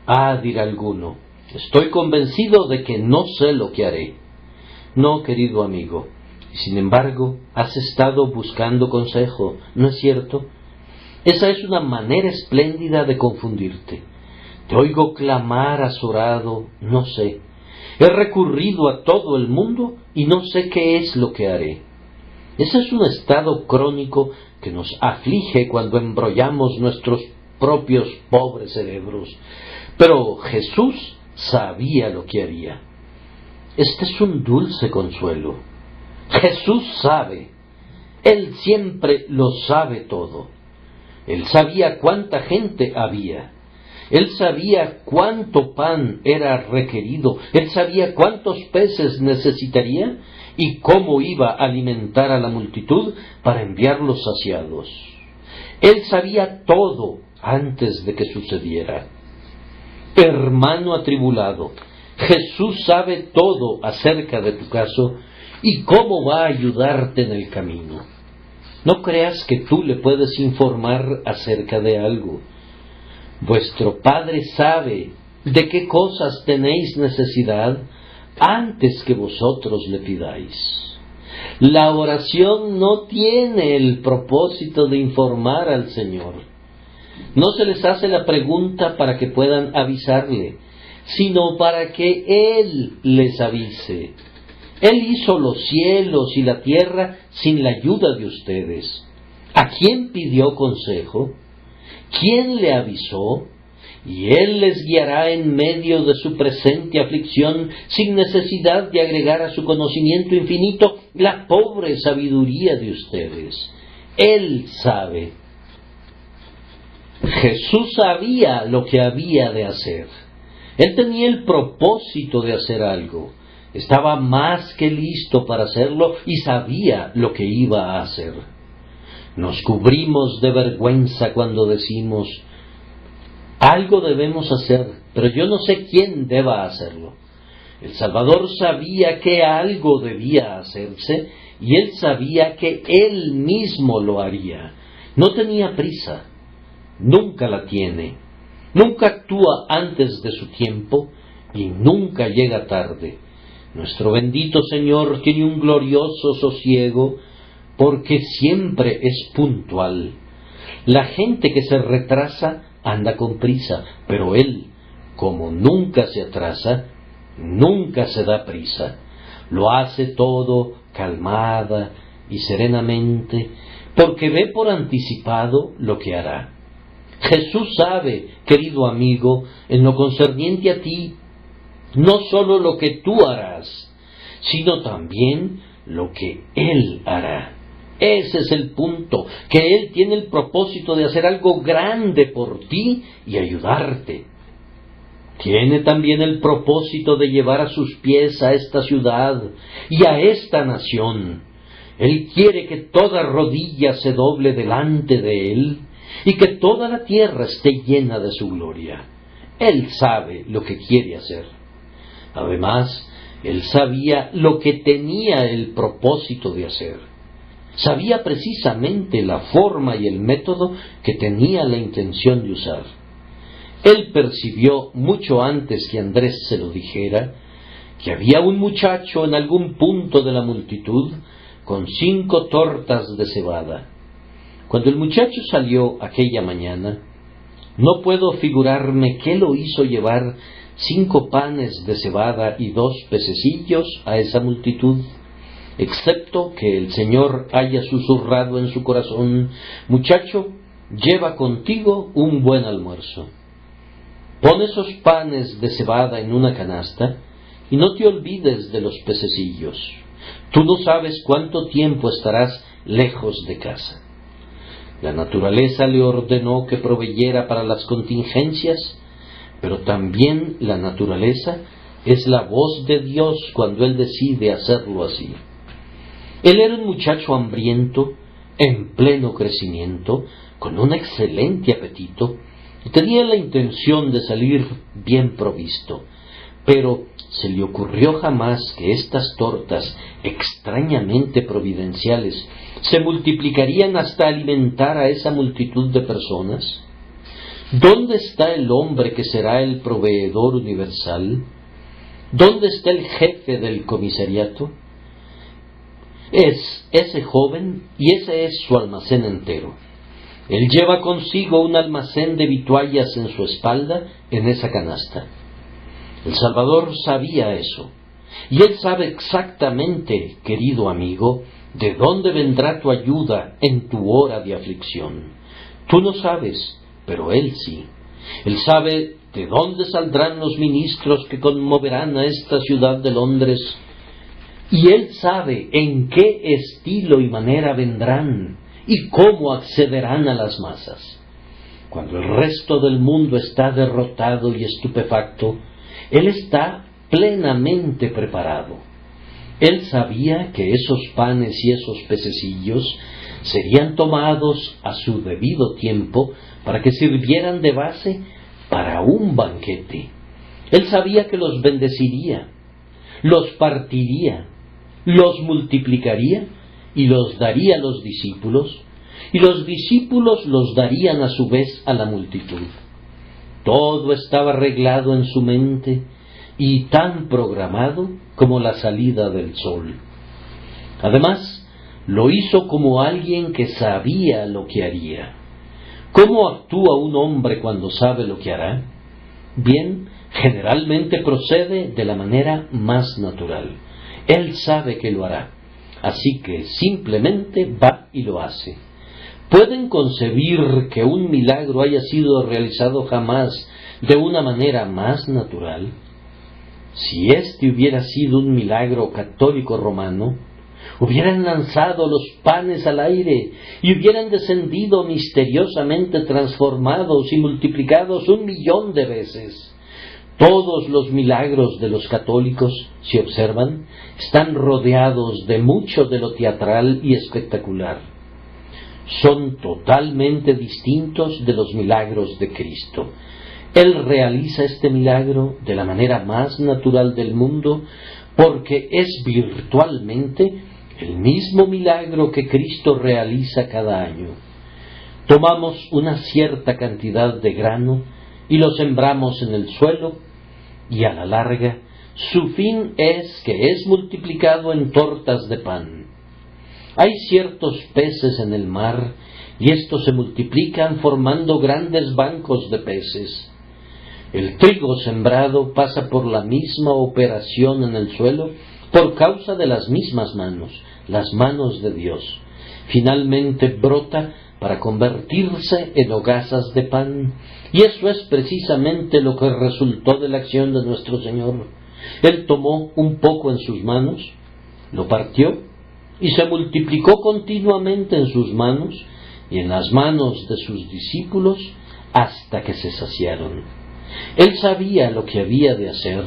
Ah, dirá alguno, estoy convencido de que no sé lo que haré. No, querido amigo, y sin embargo has estado buscando consejo, ¿no es cierto? Esa es una manera espléndida de confundirte. Te oigo clamar azorado, no sé. He recurrido a todo el mundo y no sé qué es lo que haré. Ese es un estado crónico que nos aflige cuando embrollamos nuestros propios pobres cerebros. Pero Jesús sabía lo que haría. Este es un dulce consuelo. Jesús sabe. Él siempre lo sabe todo. Él sabía cuánta gente había. Él sabía cuánto pan era requerido. Él sabía cuántos peces necesitaría y cómo iba a alimentar a la multitud para enviarlos saciados. Él sabía todo antes de que sucediera. Hermano atribulado, Jesús sabe todo acerca de tu caso y cómo va a ayudarte en el camino. No creas que tú le puedes informar acerca de algo. Vuestro Padre sabe de qué cosas tenéis necesidad antes que vosotros le pidáis. La oración no tiene el propósito de informar al Señor. No se les hace la pregunta para que puedan avisarle, sino para que Él les avise. Él hizo los cielos y la tierra sin la ayuda de ustedes. ¿A quién pidió consejo? ¿Quién le avisó? Y Él les guiará en medio de su presente aflicción sin necesidad de agregar a su conocimiento infinito la pobre sabiduría de ustedes. Él sabe. Jesús sabía lo que había de hacer. Él tenía el propósito de hacer algo. Estaba más que listo para hacerlo y sabía lo que iba a hacer. Nos cubrimos de vergüenza cuando decimos, algo debemos hacer, pero yo no sé quién deba hacerlo. El Salvador sabía que algo debía hacerse y Él sabía que Él mismo lo haría. No tenía prisa, nunca la tiene, nunca actúa antes de su tiempo y nunca llega tarde. Nuestro bendito Señor tiene un glorioso sosiego porque siempre es puntual. La gente que se retrasa anda con prisa, pero Él, como nunca se atrasa, nunca se da prisa. Lo hace todo calmada y serenamente, porque ve por anticipado lo que hará. Jesús sabe, querido amigo, en lo concerniente a ti, no sólo lo que tú harás, sino también lo que Él hará. Ese es el punto, que Él tiene el propósito de hacer algo grande por ti y ayudarte. Tiene también el propósito de llevar a sus pies a esta ciudad y a esta nación. Él quiere que toda rodilla se doble delante de Él y que toda la tierra esté llena de su gloria. Él sabe lo que quiere hacer. Además, Él sabía lo que tenía el propósito de hacer. Sabía precisamente la forma y el método que tenía la intención de usar. Él percibió mucho antes que Andrés se lo dijera, que había un muchacho en algún punto de la multitud con 5 tortas de cebada. Cuando el muchacho salió aquella mañana, no puedo figurarme qué lo hizo llevar 5 panes de cebada y 2 pececillos a esa multitud, excepto que el Señor haya susurrado en su corazón, muchacho, lleva contigo un buen almuerzo. Pon esos panes de cebada en una canasta y no te olvides de los pececillos. Tú no sabes cuánto tiempo estarás lejos de casa. La naturaleza le ordenó que proveyera para las contingencias, pero también la naturaleza es la voz de Dios cuando Él decide hacerlo así. Él era un muchacho hambriento en pleno crecimiento, con un excelente apetito, y tenía la intención de salir bien provisto, pero se le ocurrió jamás que estas tortas extrañamente providenciales se multiplicarían hasta alimentar a esa multitud de personas. ¿Dónde está el hombre que será el proveedor universal? ¿Dónde está el jefe del comisariato? Es ese joven y ese es su almacén entero. Él lleva consigo un almacén de vituallas en su espalda, en esa canasta. El Salvador sabía eso, y Él sabe exactamente, querido amigo, de dónde vendrá tu ayuda en tu hora de aflicción. Tú no sabes, pero Él sí. Él sabe de dónde saldrán los ministros que conmoverán a esta ciudad de Londres, y Él sabe en qué estilo y manera vendrán y cómo accederán a las masas. Cuando el resto del mundo está derrotado y estupefacto, Él está plenamente preparado. Él sabía que esos panes y esos pececillos serían tomados a su debido tiempo para que sirvieran de base para un banquete. Él sabía que los bendeciría, los partiría, los multiplicaría y los daría a los discípulos, y los discípulos los darían a su vez a la multitud. Todo estaba arreglado en su mente y tan programado como la salida del sol. Además, lo hizo como alguien que sabía lo que haría. ¿Cómo actúa un hombre cuando sabe lo que hará? Bien, generalmente procede de la manera más natural. Él sabe que lo hará, así que simplemente va y lo hace. ¿Pueden concebir que un milagro haya sido realizado jamás de una manera más natural? Si este hubiera sido un milagro católico romano, hubieran lanzado los panes al aire y hubieran descendido misteriosamente transformados y multiplicados 1.000.000 de veces. Todos los milagros de los católicos, si observan, están rodeados de mucho de lo teatral y espectacular. Son totalmente distintos de los milagros de Cristo. Él realiza este milagro de la manera más natural del mundo porque es virtualmente el mismo milagro que Cristo realiza cada año. Tomamos una cierta cantidad de grano y lo sembramos en el suelo, y a la larga su fin es que es multiplicado en tortas de pan. Hay ciertos peces en el mar, y estos se multiplican formando grandes bancos de peces. El trigo sembrado pasa por la misma operación en el suelo por causa de las mismas manos, las manos de Dios. Finalmente brota para convertirse en hogazas de pan, y eso es precisamente lo que resultó de la acción de nuestro Señor. Él tomó un poco en sus manos, lo partió, y se multiplicó continuamente en sus manos y en las manos de sus discípulos hasta que se saciaron. Él sabía lo que había de hacer,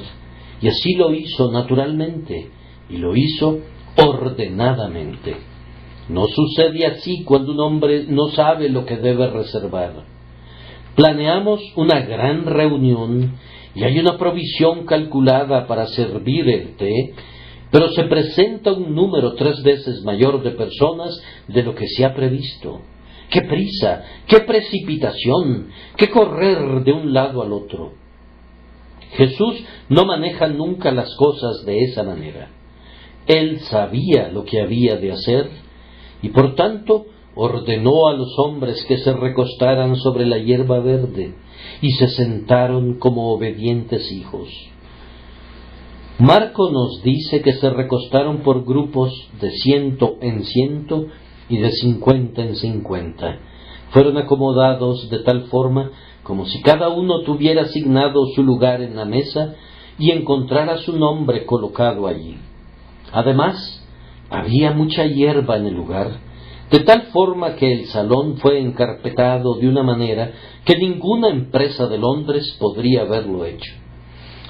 y así lo hizo naturalmente, y lo hizo ordenadamente. No sucede así cuando un hombre no sabe lo que debe reservar. Planeamos una gran reunión y hay una provisión calculada para servir el té, pero se presenta un número 3 veces mayor de personas de lo que se ha previsto. ¡Qué prisa! ¡Qué precipitación! ¡Qué correr de un lado al otro! Jesús no maneja nunca las cosas de esa manera. Él sabía lo que había de hacer y por tanto ordenó a los hombres que se recostaran sobre la hierba verde y se sentaron como obedientes hijos. Marco nos dice que se recostaron por grupos de 100 en 100 y de 50 en 50. Fueron acomodados de tal forma como si cada uno tuviera asignado su lugar en la mesa y encontrara su nombre colocado allí. Además, había mucha hierba en el lugar, de tal forma que el salón fue encarpetado de una manera que ninguna empresa de Londres podría haberlo hecho.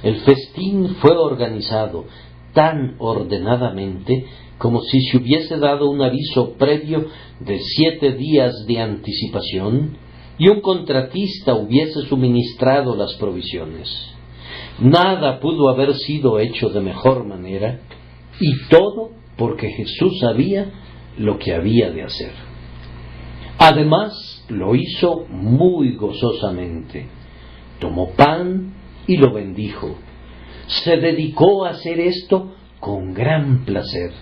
El festín fue organizado tan ordenadamente como si se hubiese dado un aviso previo de 7 días de anticipación y un contratista hubiese suministrado las provisiones. Nada pudo haber sido hecho de mejor manera, y todo porque Jesús sabía lo que había de hacer. Además, lo hizo muy gozosamente. Tomó pan y lo bendijo. Se dedicó a hacer esto con gran placer.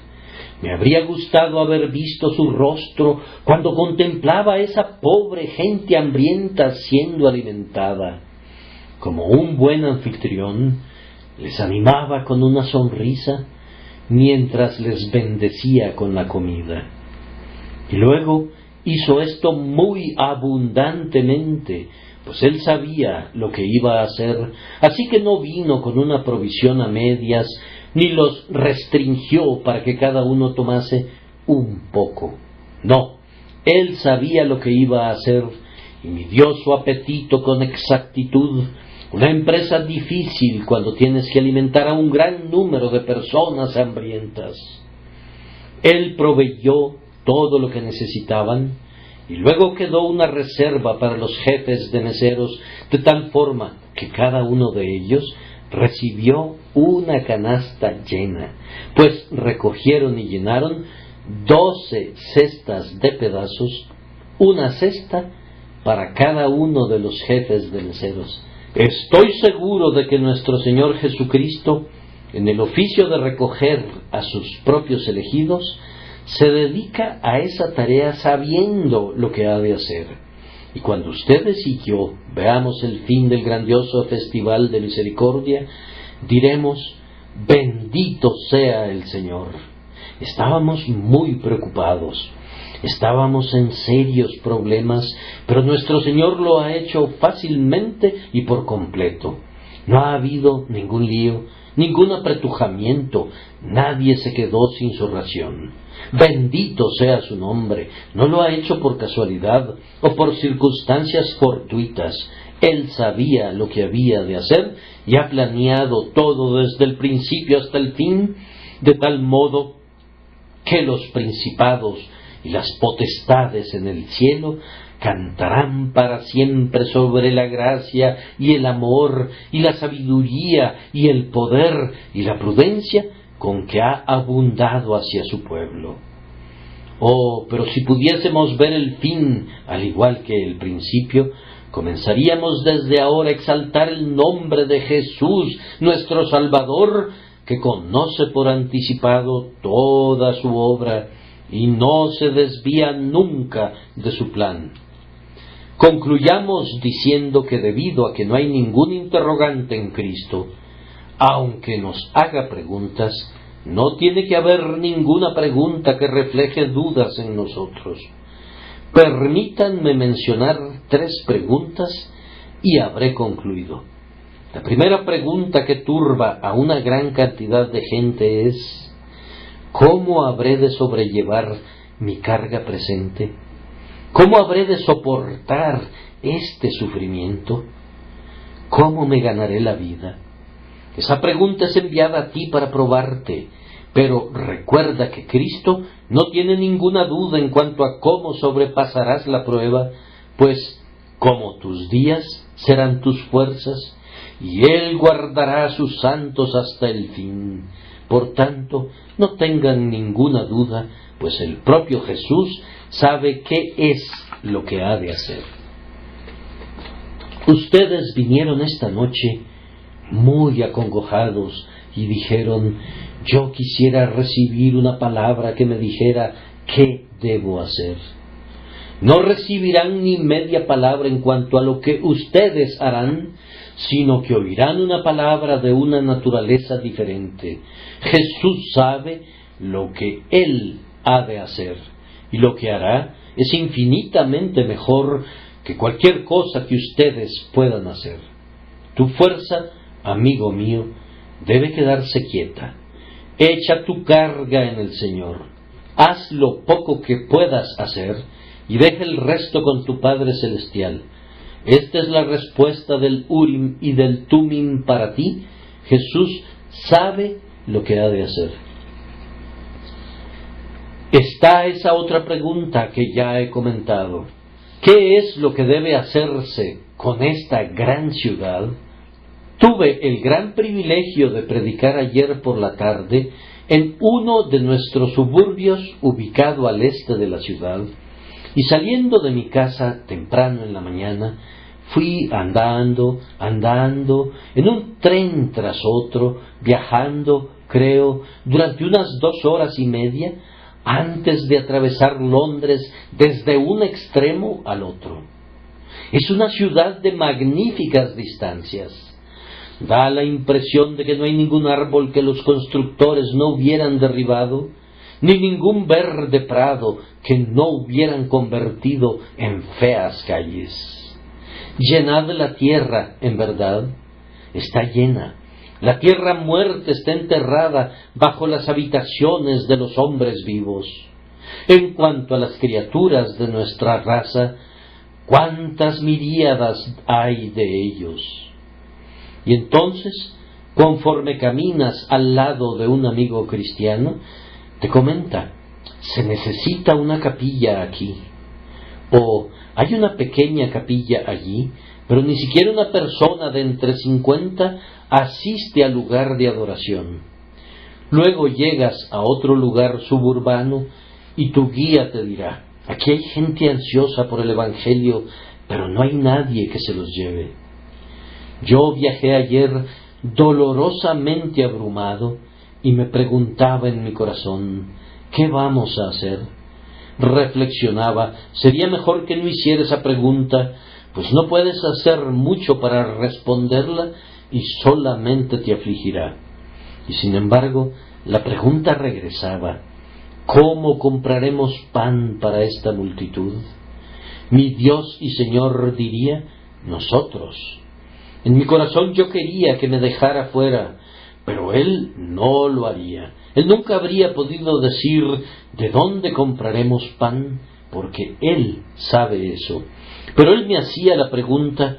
Me habría gustado haber visto su rostro cuando contemplaba a esa pobre gente hambrienta siendo alimentada. Como un buen anfitrión, les animaba con una sonrisa mientras les bendecía con la comida. Y luego hizo esto muy abundantemente, pues él sabía lo que iba a hacer, así que no vino con una provisión a medias, ni los restringió para que cada uno tomase un poco. No, él sabía lo que iba a hacer y midió su apetito con exactitud. Una empresa difícil cuando tienes que alimentar a un gran número de personas hambrientas. Él proveyó todo lo que necesitaban y luego quedó una reserva para los jefes de meseros, de tal forma que cada uno de ellos recibió una canasta llena, pues recogieron y llenaron 12 cestas de pedazos, una cesta para cada uno de los jefes de meseros. Estoy seguro de que nuestro Señor Jesucristo, en el oficio de recoger a sus propios elegidos, se dedica a esa tarea sabiendo lo que ha de hacer. Y cuando ustedes y yo veamos el fin del grandioso festival de misericordia, diremos: bendito sea el Señor. Estábamos muy preocupados, estábamos en serios problemas, pero nuestro Señor lo ha hecho fácilmente y por completo. No ha habido ningún lío, ningún apretujamiento, nadie se quedó sin su ración. Bendito sea su nombre. No lo ha hecho por casualidad o por circunstancias fortuitas. Él sabía lo que había de hacer y ha planeado todo desde el principio hasta el fin, de tal modo que los principados y las potestades en el cielo cantarán para siempre sobre la gracia y el amor y la sabiduría y el poder y la prudencia con que ha abundado hacia su pueblo. Oh, pero si pudiésemos ver el fin al igual que el principio, comenzaríamos desde ahora a exaltar el nombre de Jesús, nuestro Salvador, que conoce por anticipado toda su obra y no se desvía nunca de su plan. Concluyamos diciendo que debido a que no hay ningún interrogante en Cristo, aunque nos haga preguntas, no tiene que haber ninguna pregunta que refleje dudas en nosotros. Permítanme mencionar 3 preguntas y habré concluido. La primera pregunta que turba a una gran cantidad de gente es: ¿cómo habré de sobrellevar mi carga presente? ¿Cómo habré de soportar este sufrimiento? ¿Cómo me ganaré la vida? Esa pregunta es enviada a ti para probarte, pero recuerda que Cristo no tiene ninguna duda en cuanto a cómo sobrepasarás la prueba, pues como tus días serán tus fuerzas, y Él guardará a sus santos hasta el fin. Por tanto, no tengan ninguna duda, pues el propio Jesús sabe qué es lo que ha de hacer. Ustedes vinieron esta noche muy acongojados y dijeron: yo quisiera recibir una palabra que me dijera qué debo hacer. No recibirán ni media palabra en cuanto a lo que ustedes harán, sino que oirán una palabra de una naturaleza diferente. Jesús sabe lo que Él ha de hacer, y lo que hará es infinitamente mejor que cualquier cosa que ustedes puedan hacer. Tu fuerza, amigo mío, debe quedarse quieta. Echa tu carga en el Señor. Haz lo poco que puedas hacer y deja el resto con tu Padre Celestial. Esta es la respuesta del Urim y del Tumim para ti. Jesús sabe lo que ha de hacer. Está esa otra pregunta que ya he comentado. ¿Qué es lo que debe hacerse con esta gran ciudad? Tuve el gran privilegio de predicar ayer por la tarde en uno de nuestros suburbios ubicado al este de la ciudad, y saliendo de mi casa temprano en la mañana, fui andando, en un tren tras otro, viajando, creo, durante unas 2 horas y media, antes de atravesar Londres desde un extremo al otro. Es una ciudad de magníficas distancias. Da la impresión de que no hay ningún árbol que los constructores no hubieran derribado, ni ningún verde prado que no hubieran convertido en feas calles. Llenad la tierra, en verdad, está llena. La tierra muerta está enterrada bajo las habitaciones de los hombres vivos. En cuanto a las criaturas de nuestra raza, ¿cuántas miríadas hay de ellos? Y entonces, conforme caminas al lado de un amigo cristiano, te comenta: se necesita una capilla aquí, o hay una pequeña capilla allí, pero ni siquiera una persona de entre 50 asiste al lugar de adoración. Luego llegas a otro lugar suburbano y tu guía te dirá: aquí hay gente ansiosa por el Evangelio, pero no hay nadie que se los lleve. Yo viajé ayer dolorosamente abrumado y me preguntaba en mi corazón: ¿qué vamos a hacer? Reflexionaba: sería mejor que no hiciera esa pregunta, pues no puedes hacer mucho para responderla y solamente te afligirá. Y sin embargo, la pregunta regresaba: ¿cómo compraremos pan para esta multitud? Mi Dios y Señor diría: nosotros. En mi corazón yo quería que me dejara fuera, pero Él no lo haría. Él nunca habría podido decir: ¿de dónde compraremos pan? Porque Él sabe eso. Pero Él me hacía la pregunta,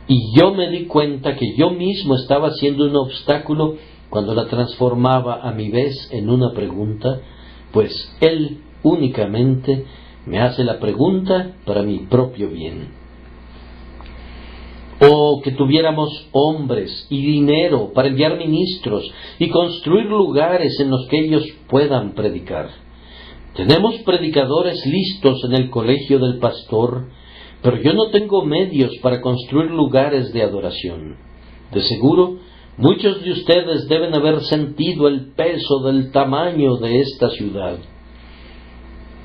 y yo me di cuenta que yo mismo estaba siendo un obstáculo cuando la transformaba a mi vez en una pregunta, pues Él únicamente me hace la pregunta para mi propio bien. O que tuviéramos hombres y dinero para enviar ministros y construir lugares en los que ellos puedan predicar. Tenemos predicadores listos en el colegio del pastor, pero yo no tengo medios para construir lugares de adoración. De seguro, muchos de ustedes deben haber sentido el peso del tamaño de esta ciudad.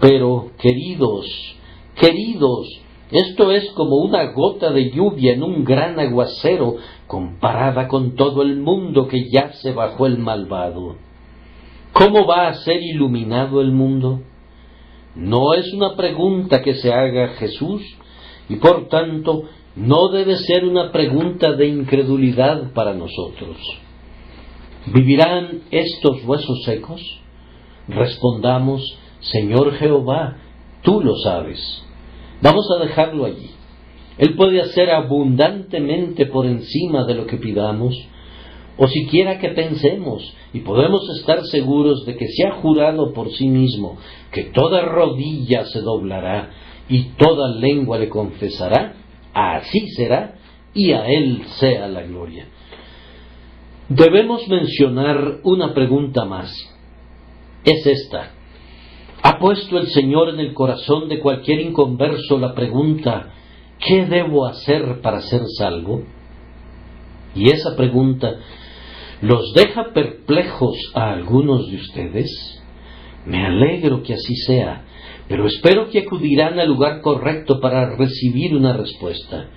Pero, queridos, esto es como una gota de lluvia en un gran aguacero comparada con todo el mundo que yace bajo el malvado. ¿Cómo va a ser iluminado el mundo? No es una pregunta que se haga Jesús, y por tanto no debe ser una pregunta de incredulidad para nosotros. ¿Vivirán estos huesos secos? Respondamos: Señor Jehová, tú lo sabes. Vamos a dejarlo allí. Él puede hacer abundantemente por encima de lo que pidamos, o siquiera que pensemos, y podemos estar seguros de que se ha jurado por sí mismo que toda rodilla se doblará y toda lengua le confesará. Así será, y a Él sea la gloria. Debemos mencionar una pregunta más. Es esta: ¿ha puesto el Señor en el corazón de cualquier inconverso la pregunta: ¿qué debo hacer para ser salvo? Y esa pregunta los deja perplejos a algunos de ustedes. Me alegro que así sea, pero espero que acudirán al lugar correcto para recibir una respuesta.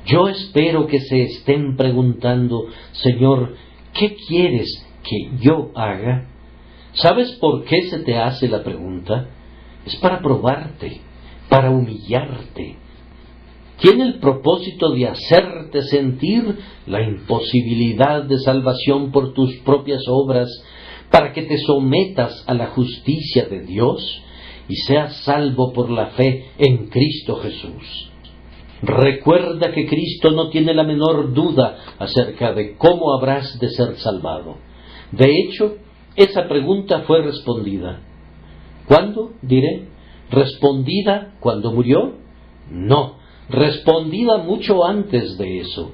Yo espero que se estén preguntando: Señor, ¿qué quieres que yo haga? ¿Sabes por qué se te hace la pregunta? Es para probarte, para humillarte. Tiene el propósito de hacerte sentir la imposibilidad de salvación por tus propias obras, para que te sometas a la justicia de Dios y seas salvo por la fe en Cristo Jesús. Recuerda que Cristo no tiene la menor duda acerca de cómo habrás de ser salvado. De hecho, esa pregunta fue respondida. ¿Cuándo? Diré. ¿Respondida cuando murió? No, respondida mucho antes de eso.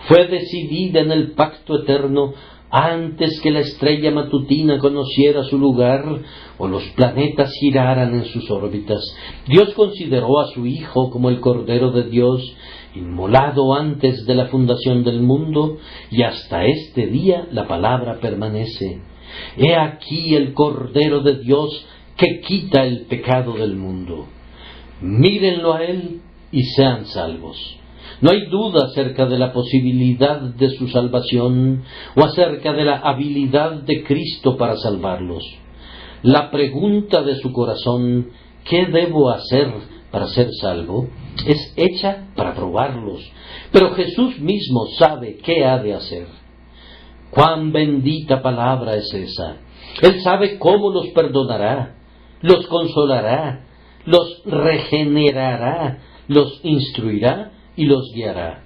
Fue decidida en el pacto eterno antes que la estrella matutina conociera su lugar o los planetas giraran en sus órbitas. Dios consideró a su Hijo como el Cordero de Dios, inmolado antes de la fundación del mundo, y hasta este día la palabra permanece. He aquí el Cordero de Dios que quita el pecado del mundo. Mírenlo a Él y sean salvos. No hay duda acerca de la posibilidad de su salvación o acerca de la habilidad de Cristo para salvarlos. La pregunta de su corazón, ¿qué debo hacer para ser salvo?, es hecha para probarlos, pero Jesús mismo sabe qué ha de hacer. ¡Cuán bendita palabra es esa! Él sabe cómo los perdonará, los consolará, los regenerará, los instruirá y los guiará.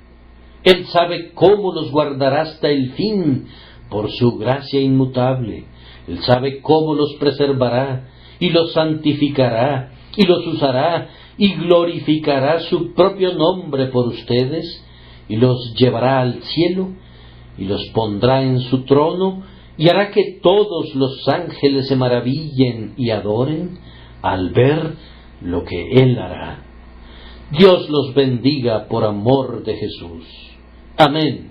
Él sabe cómo los guardará hasta el fin por su gracia inmutable. Él sabe cómo los preservará y los santificará y los usará y glorificará su propio nombre por ustedes y los llevará al cielo y los pondrá en su trono y hará que todos los ángeles se maravillen y adoren al ver lo que Él hará. Dios los bendiga por amor de Jesús. Amén.